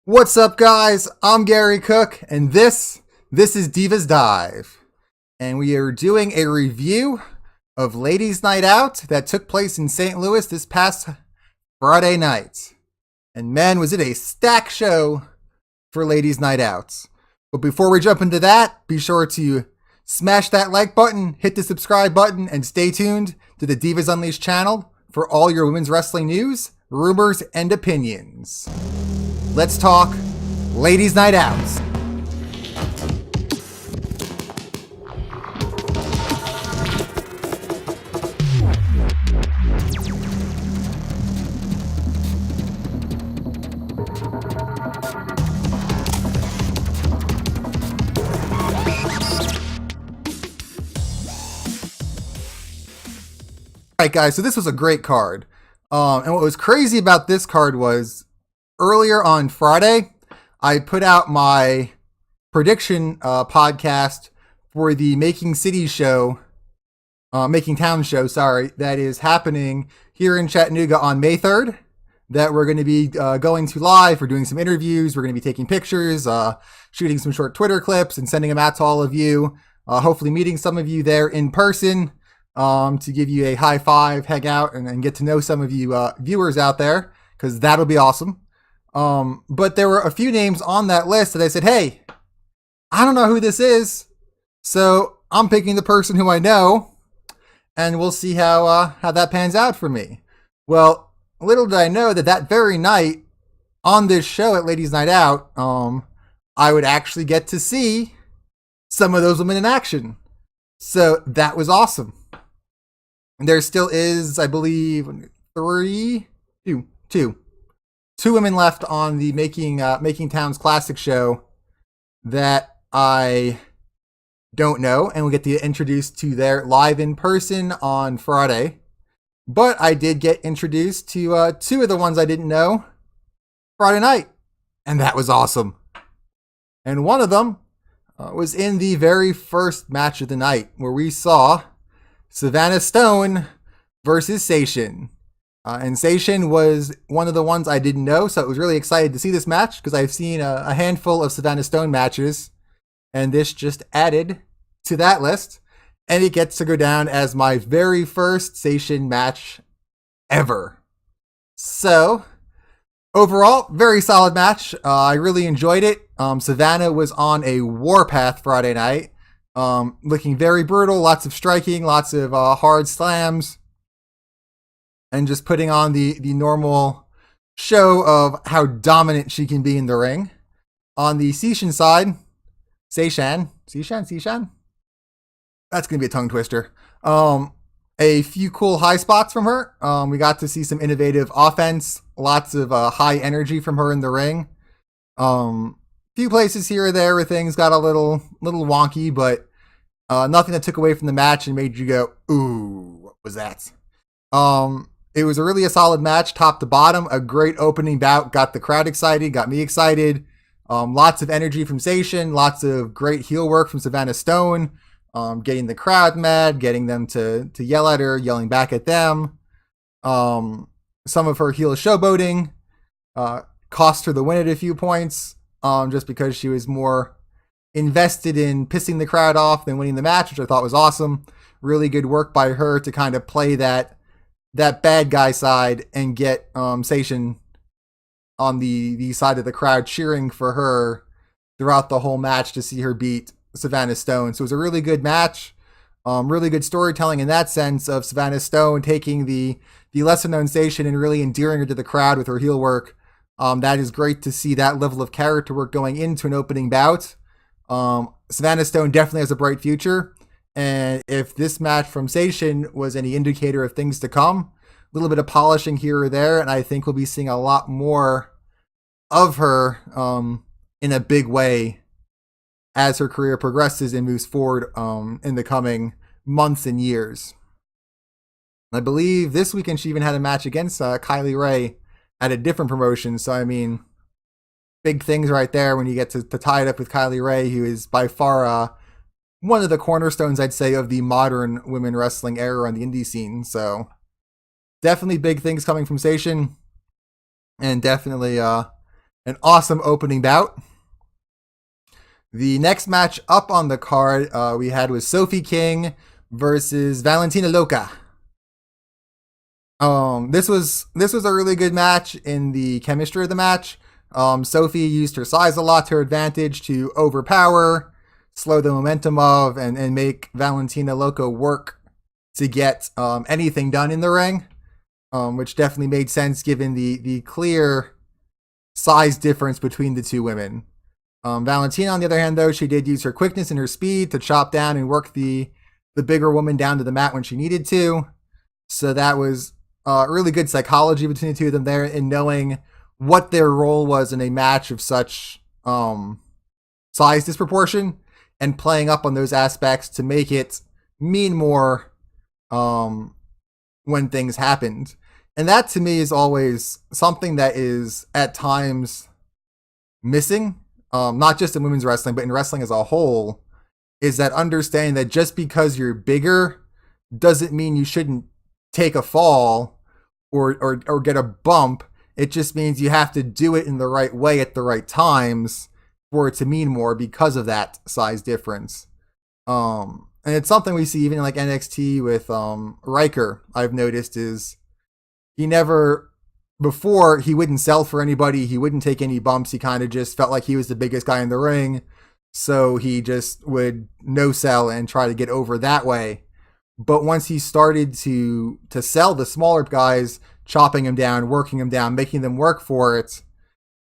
What's up, guys? I'm Gary Cook, and this is Divas Dive, and we are doing a review of Ladies Night Out that took place in St. Louis this past Friday night. And man, was it a stacked show for Ladies Night Out. But before we jump into that, be sure to smash that like button, hit the subscribe button, and stay tuned to the Divas Unleashed channel for all your women's wrestling news, rumors, and opinions. Let's talk Ladies Night Out. Alright guys, so this was a great card. And what was crazy about this card was earlier on Friday, I put out my prediction podcast for the Making Town show, that is happening here in Chattanooga on May 3rd, that we're going to be going to live. We're doing some interviews. We're going to be taking pictures, shooting some short Twitter clips and sending them out to all of you, hopefully meeting some of you there in person, to give you a high five, hang out, and get to know some of you viewers out there, because that'll be awesome. But there were a few names on that list that I said, hey, I don't know who this is, so I'm picking the person who I know, and we'll see how that pans out for me. Well, little did I know that very night on this show at Ladies Night Out, I would actually get to see some of those women in action. So that was awesome. And there still is, I believe, two women left on the Making Towns Classic show that I don't know, and we'll get to introduced to their live in person on Friday. But I did get introduced to two of the ones I didn't know Friday night, and that was awesome. And one of them was in the very first match of the night, where we saw Savannah Stone versus Seishin. And Seishin was one of the ones I didn't know, so I was really excited to see this match because I've seen a handful of Savannah Stone matches, and this just added to that list, and it gets to go down as my very first Seishin match ever. So, overall, very solid match. I really enjoyed it. Savannah was on a warpath Friday night, looking very brutal, lots of striking, lots of hard slams, and just putting on the normal show of how dominant she can be in the ring. On the Seishin side, Seishan? That's going to be a tongue twister. A few cool high spots from her. We got to see some innovative offense, lots of high energy from her in the ring. Few places here or there where things got a little wonky, but nothing that took away from the match and made you go, ooh, what was that? It was really a solid match, top to bottom. A great opening bout, got the crowd excited, got me excited. Lots of energy from Seishin, lots of great heel work from Savannah Stone, getting the crowd mad, getting them to yell at her, yelling back at them. Some of her heel showboating cost her the win at a few points, just because she was more invested in pissing the crowd off than winning the match, which I thought was awesome. Really good work by her to kind of play that bad guy side and get Seishin on the side of the crowd cheering for her throughout the whole match to see her beat Savannah Stone. So it was a really good match. Really good storytelling in that sense of Savannah Stone taking the lesser known Seishin and really endearing her to the crowd with her heel work. That is great to see that level of character work going into an opening bout. Savannah Stone definitely has a bright future. And if this match from Seishin was any indicator of things to come, a little bit of polishing here or there, and I think we'll be seeing a lot more of her in a big way as her career progresses and moves forward in the coming months and years. I believe this weekend she even had a match against Kylie Ray at a different promotion. So, I mean, big things right there when you get to tie it up with Kylie Ray, who is by far one of the cornerstones, I'd say, of the modern women wrestling era on the indie scene. So definitely big things coming from Seishin, and definitely an awesome opening bout. The next match up on the card we had was Sophie King versus Valentina Loca. This was a really good match in the chemistry of the match. Sophie used her size a lot to her advantage to overpower, slow the momentum of, and make Valentina Loca work to get anything done in the ring, which definitely made sense given the clear size difference between the two women. Valentina, on the other hand, though, she did use her quickness and her speed to chop down and work the bigger woman down to the mat when she needed to. So that was really good psychology between the two of them there, in knowing what their role was in a match of such size disproportion, and playing up on those aspects to make it mean more when things happened. And that, to me, is always something that is at times missing, not just in women's wrestling, but in wrestling as a whole, is that understanding that just because you're bigger doesn't mean you shouldn't take a fall or get a bump. It just means you have to do it in the right way at the right times for it to mean more because of that size difference. And it's something we see even in like NXT with Riker. I've noticed is he never, before, he wouldn't sell for anybody. He wouldn't take any bumps. He kind of just felt like he was the biggest guy in the ring. So he just would no sell and try to get over that way. But once he started to sell the smaller guys, chopping them down, working them down, making them work for it,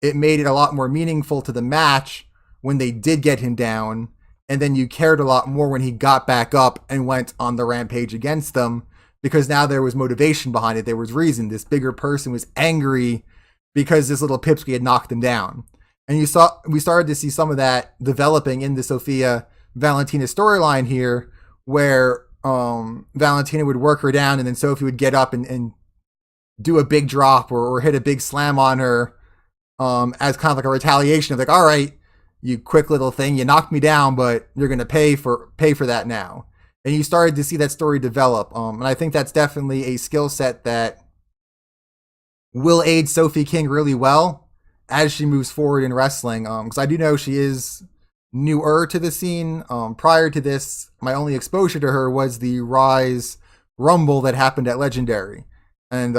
it made it a lot more meaningful to the match when they did get him down. And then you cared a lot more when he got back up and went on the rampage against them, because now there was motivation behind it. There was reason. This bigger person was angry because this little pipsqueak had knocked him down. And we started to see some of that developing in the Sophia Valentina storyline here, where Valentina would work her down, and then Sophie would get up and do a big drop or hit a big slam on her as kind of like a retaliation of like, all right, you quick little thing, you knocked me down, but you're going to pay for that now. And you started to see that story develop. And I think that's definitely a skill set that will aid Sophie King really well as she moves forward in wrestling. Because I do know she is newer to the scene. Prior to this, my only exposure to her was the Rise Rumble that happened at Legendary. And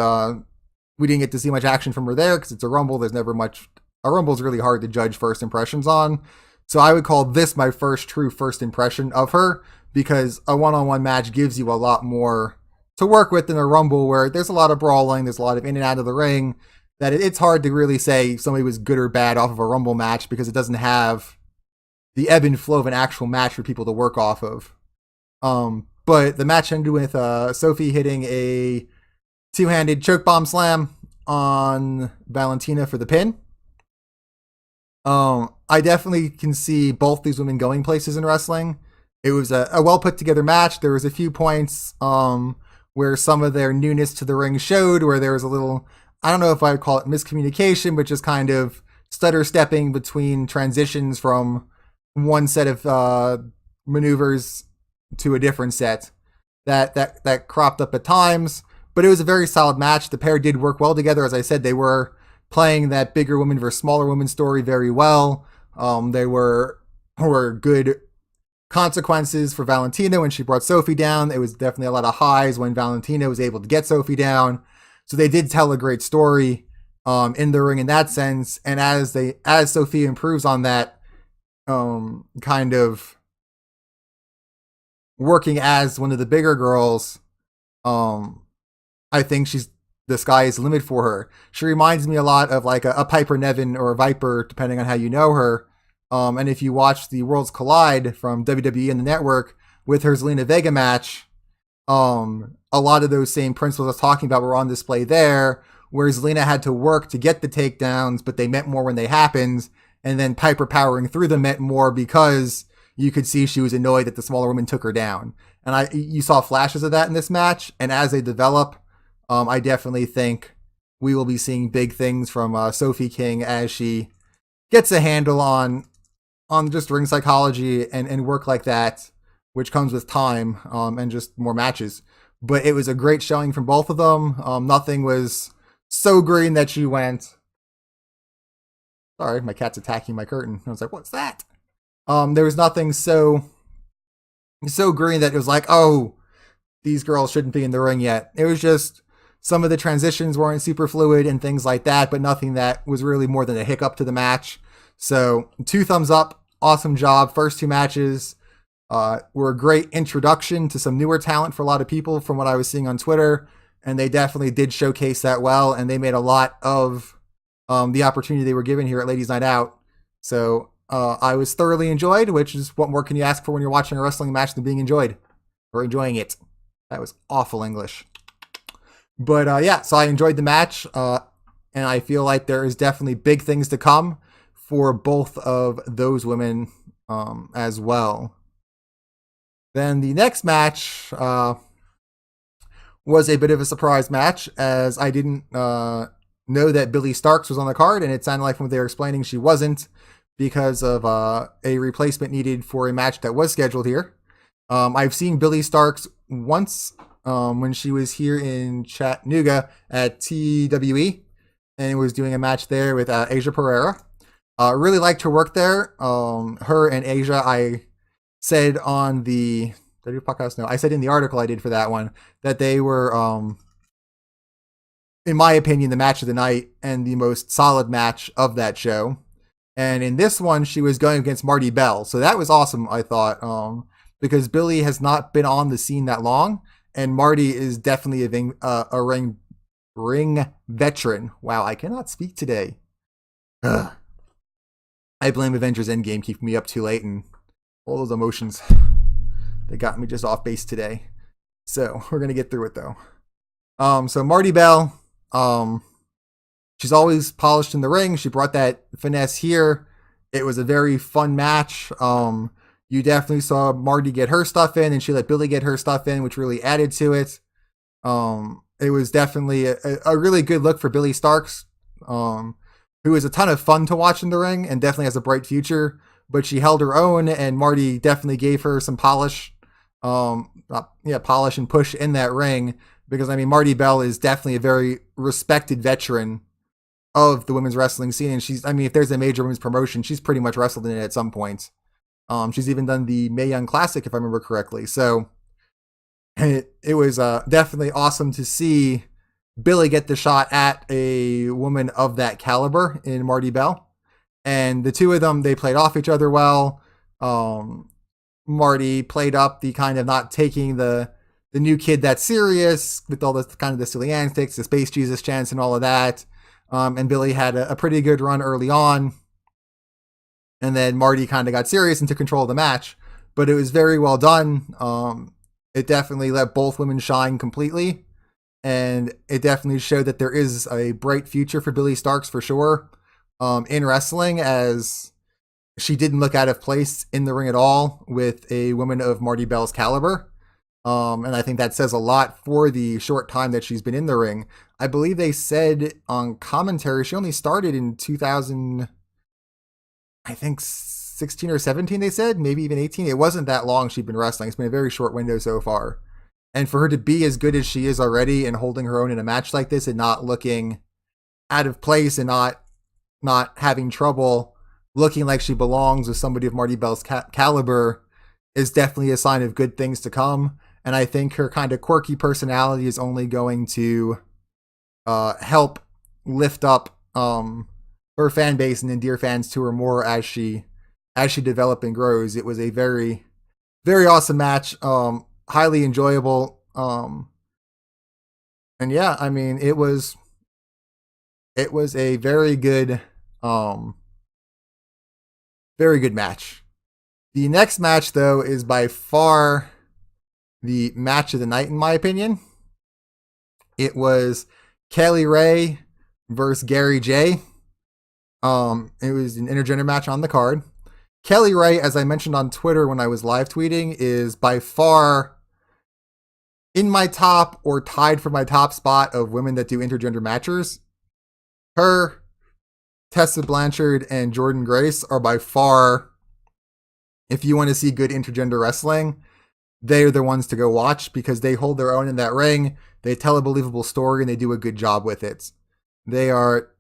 we didn't get to see much action from her there because it's a Rumble. There's never much. A Rumble is really hard to judge first impressions on. So I would call this my true first impression of her, because a one-on-one match gives you a lot more to work with than a Rumble, where there's a lot of brawling, there's a lot of in and out of the ring, that it's hard to really say somebody was good or bad off of a Rumble match, because it doesn't have the ebb and flow of an actual match for people to work off of. But the match ended with Sophie hitting a two-handed choke bomb slam on Valentina for the pin. I definitely can see both these women going places in wrestling. It was a well put together match. There was a few points where some of their newness to the ring showed, where there was a little, I don't know if I would call it miscommunication, but just kind of stutter stepping between transitions from one set of maneuvers to a different set that cropped up at times. But it was a very solid match. The pair did work well together. As I said, they were playing that bigger woman versus smaller woman story very well. They were good consequences for Valentina when she brought Sophie down. It was definitely a lot of highs when Valentina was able to get Sophie down. So they did tell a great story in the ring in that sense. And as Sophie improves on that, kind of working as one of the bigger girls, I think the sky is the limit for her. She reminds me a lot of like a Piper Niven or a Viper, depending on how you know her. And if you watch the Worlds Collide from WWE and the network with her Zelina Vega match, a lot of those same principles I was talking about were on display there, where Zelina had to work to get the takedowns, but they meant more when they happened. And then Piper powering through them meant more because you could see she was annoyed that the smaller woman took her down. And you saw flashes of that in this match. And as they develop, I definitely think we will be seeing big things from Sophie King as she gets a handle on just ring psychology and work like that, which comes with time and just more matches. But it was a great showing from both of them. Nothing was so green that you went, Sorry, my cat's attacking my curtain. I was like, what's that? There was nothing so green that it was like, oh, these girls shouldn't be in the ring yet. It was just some of the transitions weren't super fluid and things like that, but nothing that was really more than a hiccup to the match. So 2 thumbs up. Awesome job. First 2 matches were a great introduction to some newer talent for a lot of people from what I was seeing on Twitter. And they definitely did showcase that well. And they made a lot of the opportunity they were given here at Ladies Night Out. So I was thoroughly enjoyed, which is what more can you ask for when you're watching a wrestling match than being enjoyed or enjoying it. That was awful English. But yeah, so I enjoyed the match. And I feel like there is definitely big things to come for both of those women as well. Then the next match was a bit of a surprise match, as I didn't know that Billie Starkz was on the card, and it sounded like from what they were explaining she wasn't because of a replacement needed for a match that was scheduled here. I've seen Billie Starkz once when she was here in Chattanooga at TWE and was doing a match there with Asia Pereira. Really liked her work there. Her and Asia, I said on the... Did I do a podcast? No, I said in the article I did for that one that they were, in my opinion, the match of the night and the most solid match of that show. And in this one, she was going against Marty Bell. So that was awesome, I thought, because Billie has not been on the scene that long. And Marty is definitely a ring veteran. Wow, I cannot speak today. Ugh. I blame Avengers Endgame keeping me up too late and all those emotions. They got me just off base today. So we're going to get through it though. So Marty Bell, she's always polished in the ring. She brought that finesse here. It was a very fun match. You definitely saw Marty get her stuff in and she let Billie get her stuff in, which really added to it. It was definitely a really good look for Billie Starkz, who is a ton of fun to watch in the ring and definitely has a bright future, but she held her own and Marty definitely gave her some polish. Polish and push in that ring, because I mean Marty Bell is definitely a very respected veteran of the women's wrestling scene, and if there's a major women's promotion, she's pretty much wrestled in it at some point. She's even done the Mae Young Classic if I remember correctly. So it was definitely awesome to see Billie get the shot at a woman of that caliber in Marty Bell, and the two of them, they played off each other well. Marty played up the kind of not taking the new kid that serious with all the kind of the silly antics, the Space Jesus chants and all of that. And Billie had a pretty good run early on. And then Marty kind of got serious and took control of the match. But it was very well done. It definitely let both women shine completely. And it definitely showed that there is a bright future for Billie Starkz for sure in wrestling, as she didn't look out of place in the ring at all with a woman of Marty Bell's caliber. And I think that says a lot for the short time that she's been in the ring. I believe they said on commentary she only started in 2000, I think 16 or 17, they said, maybe even 18. It wasn't that long she'd been wrestling. It's been a very short window so far. And for her to be as good as she is already and holding her own in a match like this and not looking out of place and not having trouble looking like she belongs with somebody of Marty Bell's caliber is definitely a sign of good things to come. And I think her kind of quirky personality is only going to help lift up her fan base and endear fans to her more as she develops and grows. It was a very, very awesome match, highly enjoyable. And yeah, I mean, it was a very good match. The next match, though, is by far the match of the night, in my opinion. It was Kelly Ray versus Gary J. It was an intergender match on the card. Kelly Ray, as I mentioned on Twitter when I was live tweeting, is by far in my top or tied for my top spot of women that do intergender matches. Her, Tessa Blanchard, and Jordan Grace are by far, if you want to see good intergender wrestling, they are the ones to go watch, because they hold their own in that ring. They tell a believable story and they do a good job with it. They are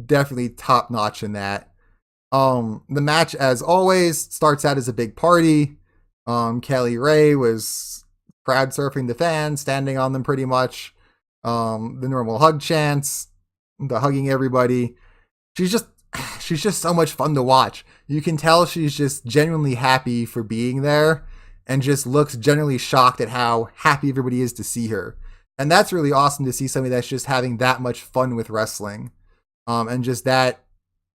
definitely top notch in that. The match, as always, starts out as a big party. Kelly Ray was crowd surfing the fans, standing on them pretty much. The normal hug chants, the hugging everybody. She's just she's just so much fun to watch. You can tell she's just genuinely happy for being there and just looks genuinely shocked at how happy everybody is to see her. And that's really awesome to see somebody that's just having that much fun with wrestling. And just that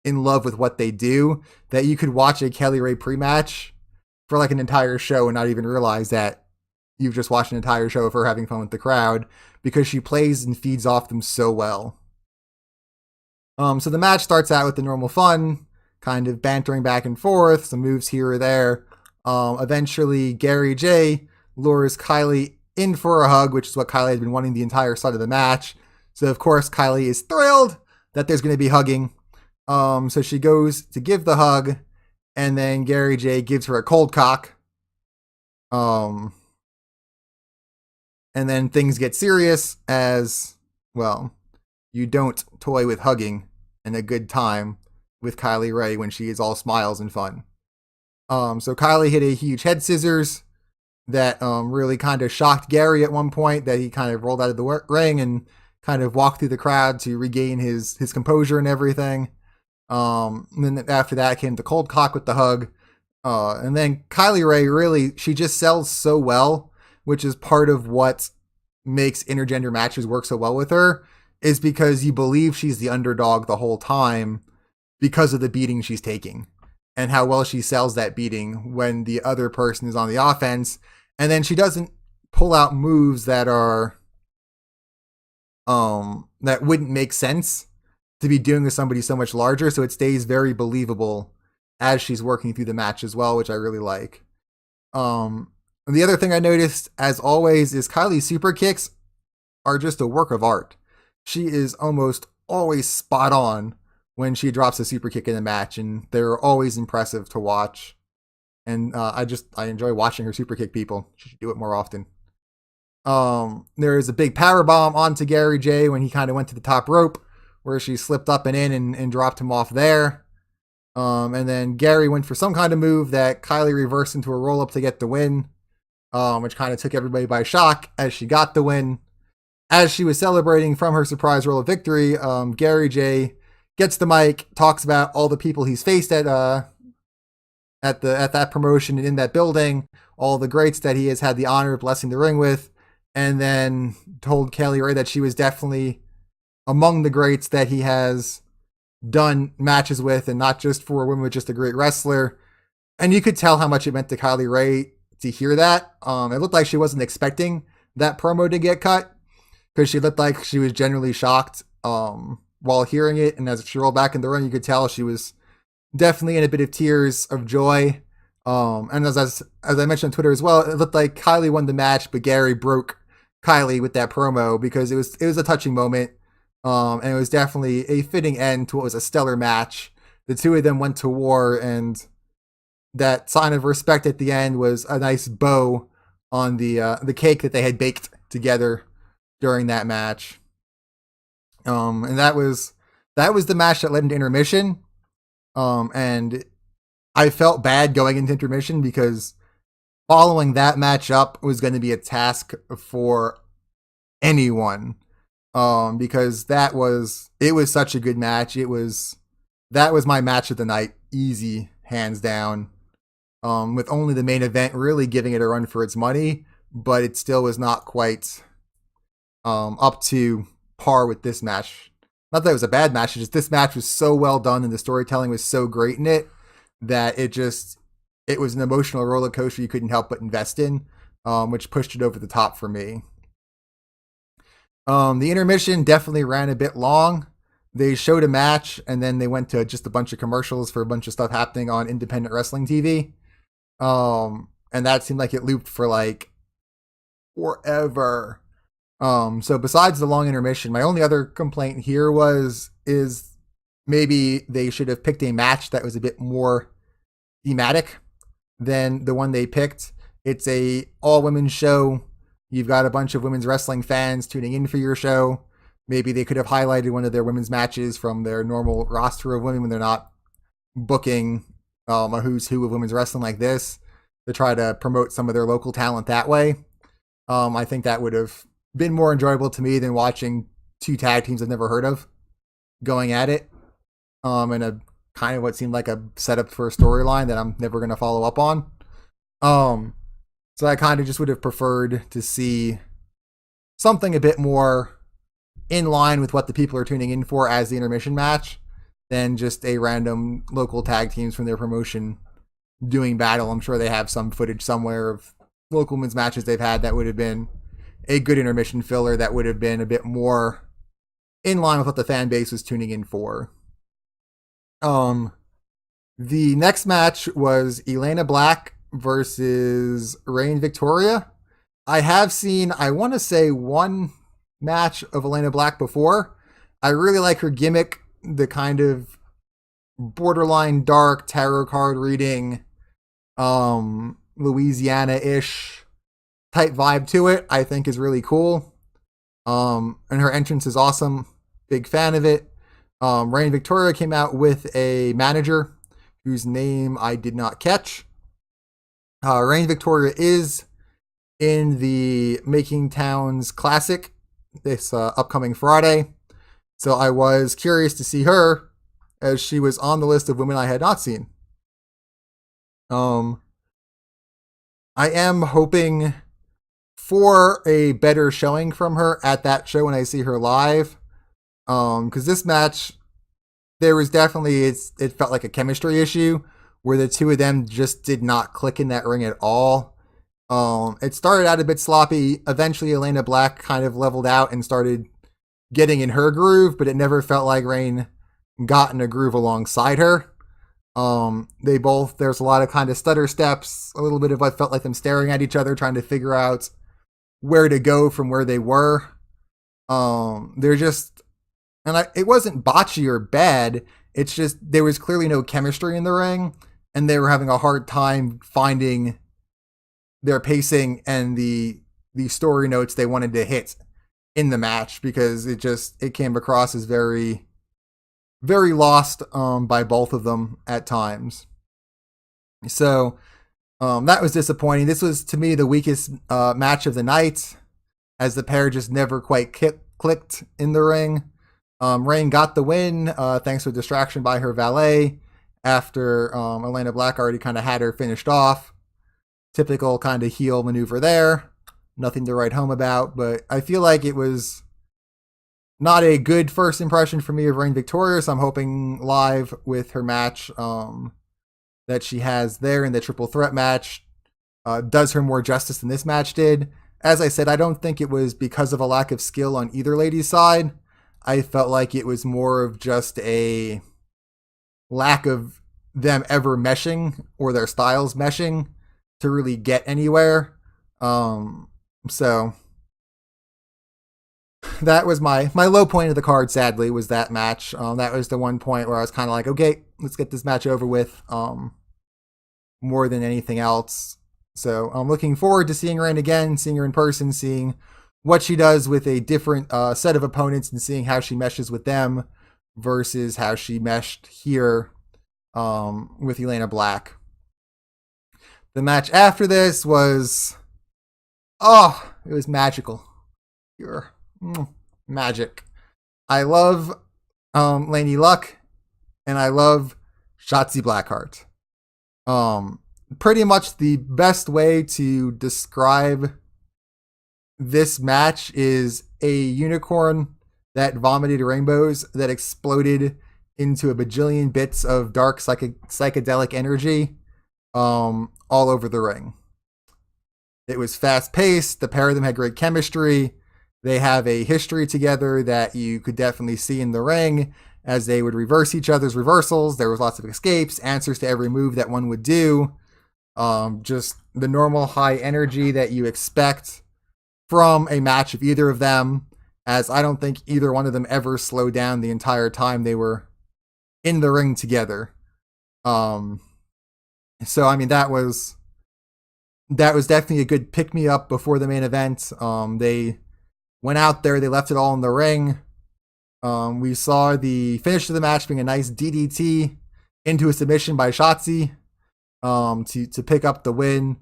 in love with what they do that you could watch a Kelly Ray pre-match for like an entire show and not even realize that you've just watched an entire show of her having fun with the crowd because she plays and feeds off them so well. So the match starts out with the normal fun, kind of bantering back and forth, some moves here or there. Eventually, Gary J lures Kylie in for a hug, which is what Kylie had been wanting the entire start of the match. So, of course, Kylie is thrilled that there's going to be hugging. So she goes to give the hug, and then Gary J gives her a cold cock. And then things get serious as, well, you don't toy with hugging and a good time with Kylie Ray when she is all smiles and fun. So Kylie hit a huge head scissors that really kind of shocked Gary at one point, that he kind of rolled out of the ring and kind of walked through the crowd to regain his composure and everything. And then after that came the cold cock with the hug. And then Kylie Ray really, she just sells so well, which is part of what makes intergender matches work so well with her, is because you believe she's the underdog the whole time because of the beating she's taking and how well she sells that beating when the other person is on the offense. And then she doesn't pull out moves that are that wouldn't make sense to be doing with somebody so much larger, so it stays very believable as she's working through the match as well, which I really like. And the other thing I noticed, as always, is Kylie's super kicks are just a work of art. She is almost always spot on when she drops a super kick in a match, and they're always impressive to watch. And I enjoy watching her super kick people. She should do it more often. There is a big power bomb onto Gary J when he kind of went to the top rope, where she slipped up and in and dropped him off there. And then Gary went for some kind of move that Kylie reversed into a roll up to get the win, which kind of took everybody by shock as she got the win. As she was celebrating from her surprise roll of victory, Gary J gets the mic, talks about all the people he's faced at that promotion and in that building, all the greats that he has had the honor of blessing the ring with, and then told Kelly Ray that she was definitely among the greats that he has done matches with, and not just for a woman, but just a great wrestler. And you could tell how much it meant to Kylie Ray to hear that. It looked like she wasn't expecting that promo to get cut, because she looked like she was genuinely shocked while hearing it. And as she rolled back in the ring, you could tell she was definitely in a bit of tears of joy. And as I mentioned on Twitter as well, it looked like Kylie won the match, but Gary broke Kylie with that promo, because it was a touching moment. And it was definitely a fitting end to what was a stellar match. The two of them went to war, and that sign of respect at the end was a nice bow on the cake that they had baked together during that match. And that was the match that led into intermission. And I felt bad going into intermission, because following that match up was going to be a task for anyone. Because it was such a good match. That was my match of the night, easy, hands down. With only the main event really giving it a run for its money, but it still was not quite up to par with this match. Not that it was a bad match, it's just this match was so well done and the storytelling was so great in it that it was an emotional roller coaster you couldn't help but invest in, which pushed it over the top for me. The intermission definitely ran a bit long. They showed a match, and then they went to just a bunch of commercials for a bunch of stuff happening on independent wrestling TV. And that seemed like it looped for like forever. So besides the long intermission, my only other complaint here is maybe they should have picked a match that was a bit more thematic than the one they picked. It's a all women's show. You've got a bunch of women's wrestling fans tuning in for your show. maybe they could have highlighted one of their women's matches from their normal roster of women when they're not booking a who's who of women's wrestling like this, to try to promote some of their local talent that way. I think that would have been more enjoyable to me than watching two tag teams I've never heard of going at it, in a kind of what seemed like a setup for a storyline that I'm never going to follow up on. So I kind of just would have preferred to see something a bit more in line with what the people are tuning in for as the intermission match than just a random local tag teams from their promotion doing battle. I'm sure they have some footage somewhere of local men's matches they've had that would have been a good intermission filler that would have been a bit more in line with what the fan base was tuning in for. The next match was Elena Black versus Reign Victoria. I have seen, I want to say, one match of Elena Black before. I really like her gimmick, the kind of borderline dark tarot card reading, Louisiana-ish type vibe to it. I think is really cool. And her entrance is awesome. Big fan of it. Reign Victoria came out with a manager whose name I did not catch. Reign Victoria is in the Making Towns Classic this upcoming Friday. So I was curious to see her, as she was on the list of women I had not seen. I am hoping for a better showing from her at that show when I see her live. Because this match, there was definitely, it felt like a chemistry issue where the two of them just did not click in that ring at all. It started out a bit sloppy. Eventually, Elena Black kind of leveled out and started getting in her groove, but it never felt like Reign got in a groove alongside her. There's a lot of kind of stutter steps, a little bit of what felt like them staring at each other, trying to figure out where to go from where they were. It wasn't botchy or bad. It's just there was clearly no chemistry in the ring, and they were having a hard time finding their pacing and the story notes they wanted to hit in the match, because it came across as very, very lost by both of them at times. So that was disappointing. This was, to me, the weakest match of the night, as the pair just never quite clicked in the ring. Reign got the win thanks to a distraction by her valet after Elena Black already kind of had her finished off. Typical kind of heel maneuver there. Nothing to write home about, but I feel like it was not a good first impression for me of Reign Victoria, so I'm hoping live with her match that she has there in the triple threat match does her more justice than this match did. As I said, I don't think it was because of a lack of skill on either lady's side. I felt like it was more of just a lack of them ever meshing or their styles meshing to really get anywhere. So that was my low point of the card, sadly, was that match. That was the one point where I was kind of like, okay, let's get this match over with, more than anything else. So I'm looking forward to seeing Reign again, seeing her in person, seeing what she does with a different set of opponents, and seeing how she meshes with them versus how she meshed here with Elena Black. The match after this was, it was magical. Pure magic. I love Lady Luck, and I love Shotzi Blackheart. Pretty much the best way to describe this match is a unicorn that vomited rainbows that exploded into a bajillion bits of dark psychedelic energy all over the ring. It was fast-paced. The pair of them had great chemistry. They have a history together that you could definitely see in the ring, as they would reverse each other's reversals. There was lots of escapes, answers to every move that one would do. Just the normal high energy that you expect from a match of either of them, as I don't think either one of them ever slowed down the entire time they were in the ring together. So, I mean, that was definitely a good pick-me-up before the main event. They went out there, they left it all in the ring. We saw the finish of the match being a nice DDT into a submission by Shotzi to pick up the win.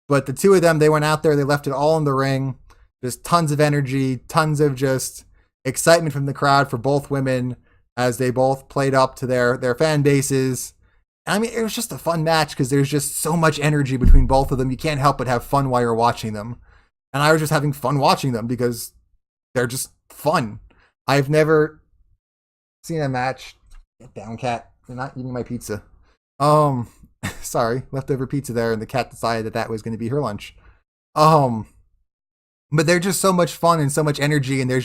But the two of them, they went out there, they left it all in the ring. Just tons of energy, tons of just excitement from the crowd for both women as they both played up to their fan bases. I mean, it was just a fun match because there's just so much energy between both of them. You can't help but have fun while you're watching them. And I was just having fun watching them because they're just fun. I've never seen a match. Get down, cat. You're not eating my pizza. Sorry, leftover pizza there, and the cat decided that was going to be her lunch. But they're just so much fun and so much energy, and you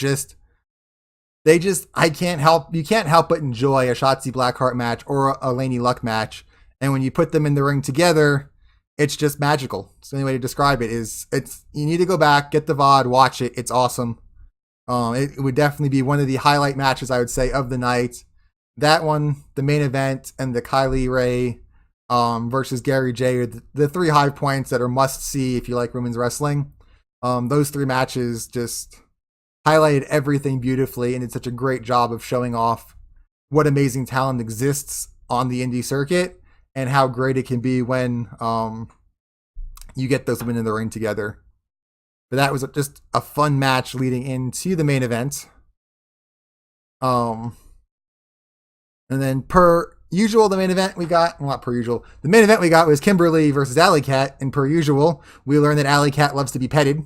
can't help but enjoy a Shotzi Blackheart match or a Laney Luck match. And when you put them in the ring together, it's just magical. So the only way to describe it is you need to go back, get the VOD, watch it. It's awesome. It would definitely be one of the highlight matches, I would say, of the night. That one, the main event, and the Kylie Ray versus Gary J are the three high points that are must see if you like women's wrestling. Those three matches just highlighted everything beautifully and did such a great job of showing off what amazing talent exists on the indie circuit and how great it can be when you get those women in the ring together. But that was just a fun match leading into the main event. And then per usual, the main event we got, well, not per usual, the main event we got was Kimberly versus Alley Cat. And per usual, we learned that Alley Cat loves to be petted.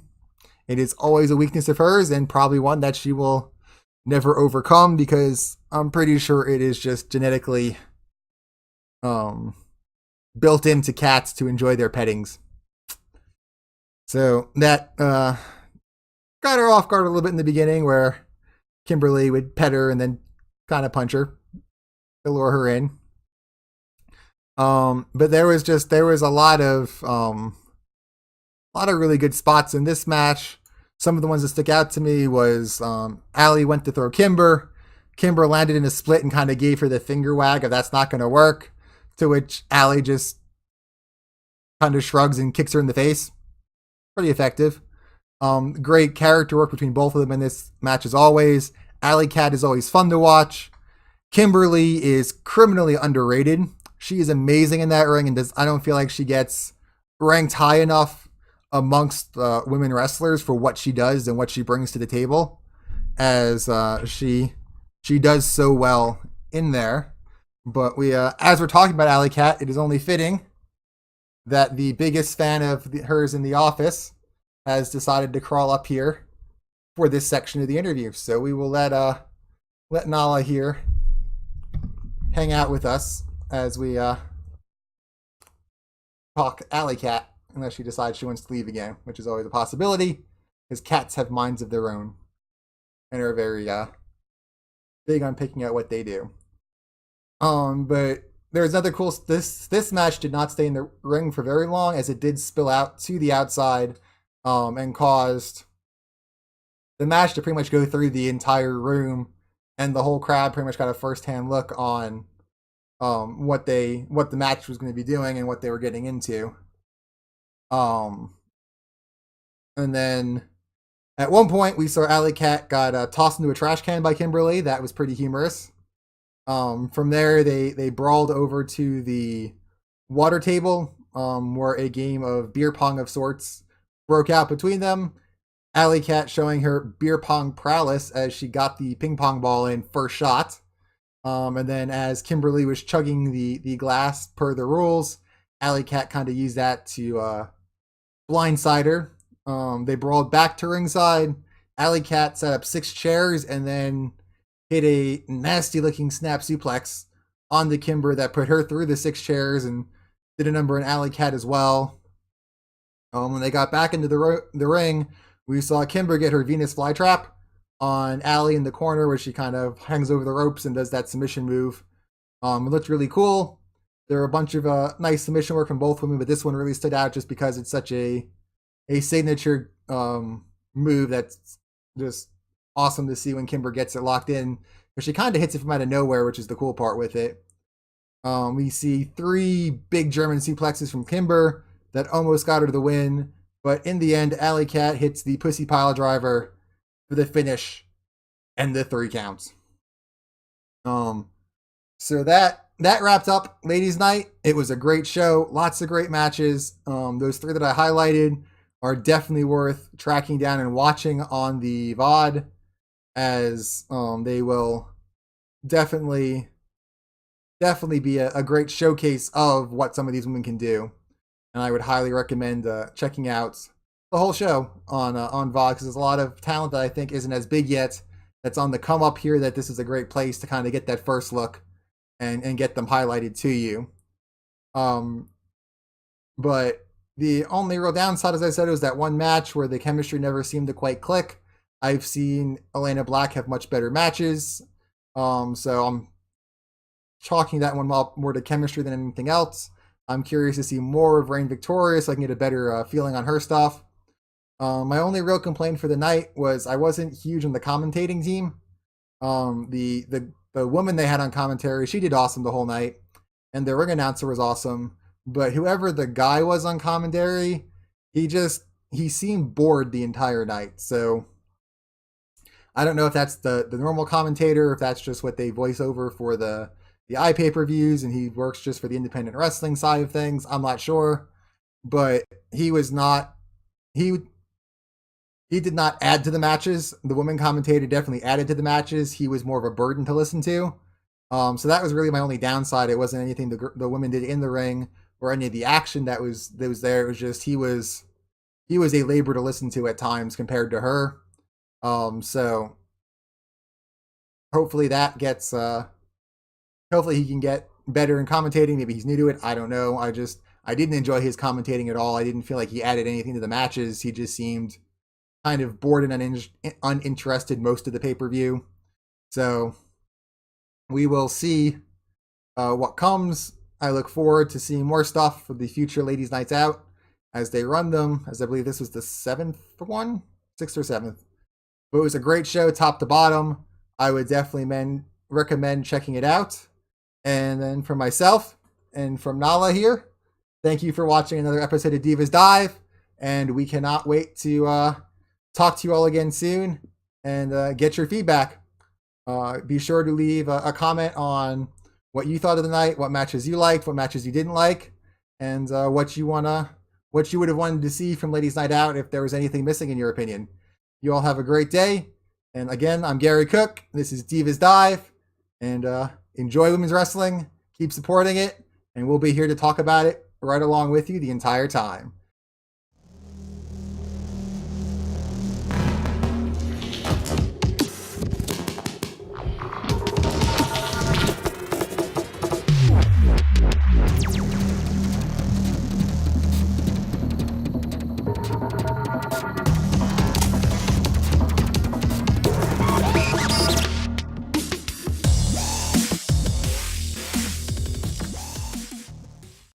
It is always a weakness of hers and probably one that she will never overcome because I'm pretty sure it is just genetically built into cats to enjoy their pettings. So that got her off guard a little bit in the beginning where Kimberly would pet her and then kind of punch her to lure her in. But there was a lot of really good spots in this match. Some of the ones that stick out to me was Allie went to throw Kimber. Kimber landed in a split and kind of gave her the finger wag of that's not going to work. To which Allie just kind of shrugs and kicks her in the face. Pretty effective. Great character work between both of them in this match as always. Alley Cat is always fun to watch. Kimberly is criminally underrated. She is amazing in that ring, and I don't feel like she gets ranked high enough amongst women wrestlers for what she does and what she brings to the table, as she does so well in there. But as we're talking about Alley Cat, it is only fitting that the biggest fan of hers in the office has decided to crawl up here for this section of the interview. So we will let Nala here hang out with us as we talk Alley Cat, unless she decides she wants to leave again, which is always a possibility, because cats have minds of their own and are very big on picking out what they do. But there's another cool. This match did not stay in the ring for very long, as it did spill out to the outside, and caused the match to pretty much go through the entire room, and the whole crowd pretty much got a first-hand look on what the match was going to be doing and what they were getting into. And then at one point we saw Alley Cat got tossed into a trash can by Kimberly. That was pretty humorous. From there, they brawled over to the water table, where a game of beer pong of sorts broke out between them. Alley Cat showing her beer pong prowess as she got the ping pong ball in first shot. And then as Kimberly was chugging the glass per the rules, Alley Cat kind of used that to blindside her. They brawled back to ringside. Alley Cat set up 6 chairs and then hit a nasty looking snap suplex on the Kimber that put her through the 6 chairs and did a number in Alley Cat as well. When they got back into the ring, we saw Kimber get her Venus flytrap on Alley in the corner, where she kind of hangs over the ropes and does that submission move. It looked really cool. There were a bunch of nice submission work from both women, but this one really stood out just because it's such a signature move that's just awesome to see when Kimber gets it locked in. But she kind of hits it from out of nowhere, which is the cool part with it. We see 3 big German suplexes from Kimber that almost got her to the win. But in the end, Alley Cat hits the pussy pile driver for the finish and the 3 counts. Um, so that wrapped up ladies' night. It was a great show, lots of great matches. Those three that I highlighted are definitely worth tracking down and watching on the VOD, as they will definitely be a great showcase of what some of these women can do. And I would highly recommend checking out the whole show on VOD, because there's a lot of talent that I think isn't as big yet that's on the come up here. That this is a great place to kind of get that first look and get them highlighted to you. Um, but the only real downside, as I said, was that one match where the chemistry never seemed to quite click. I've seen Elena Black have much better matches, so I'm chalking that one up more to chemistry than anything else. I'm curious to see more of Reign Victoria so I can get a better feeling on her stuff. My only real complaint for the night was I wasn't huge on the commentating team. The woman they had on commentary, she did awesome the whole night, and the ring announcer was awesome. But whoever the guy was on commentary, he seemed bored the entire night. So I don't know if that's the normal commentator, if that's just what they voice over for the IPPVs, and he works just for the independent wrestling side of things. I'm not sure, but he was not he did not add to the matches. The woman commentator definitely added to the matches. He was more of a burden to listen to. So that was really my only downside. It wasn't anything the women did in the ring or any of the action that was there. It was just he was a labor to listen to at times compared to her. So hopefully that gets hopefully he can get better in commentating. Maybe he's new to it. I don't know. I didn't enjoy his commentating at all. I didn't feel like he added anything to the matches. He just seemed kind of bored and uninterested most of the pay-per-view. So we will see what comes. I look forward to seeing more stuff for the future Ladies Nights Out as they run them, as I believe this was the 7th one, 6th or 7th. But it was a great show, top to bottom. I would definitely recommend checking it out. And then for myself and from Nala here, thank you for watching another episode of Divas Dive. And we cannot wait to talk to you all again soon and get your feedback. Be sure to leave a comment on what you thought of the night, what matches you liked, what matches you didn't like, and what you would have wanted to see from Ladies Night Out if there was anything missing in your opinion. You all have a great day. And again, I'm Gary Cook. This is Divas Dive. And enjoy women's wrestling. Keep supporting it. And we'll be here to talk about it right along with you the entire time.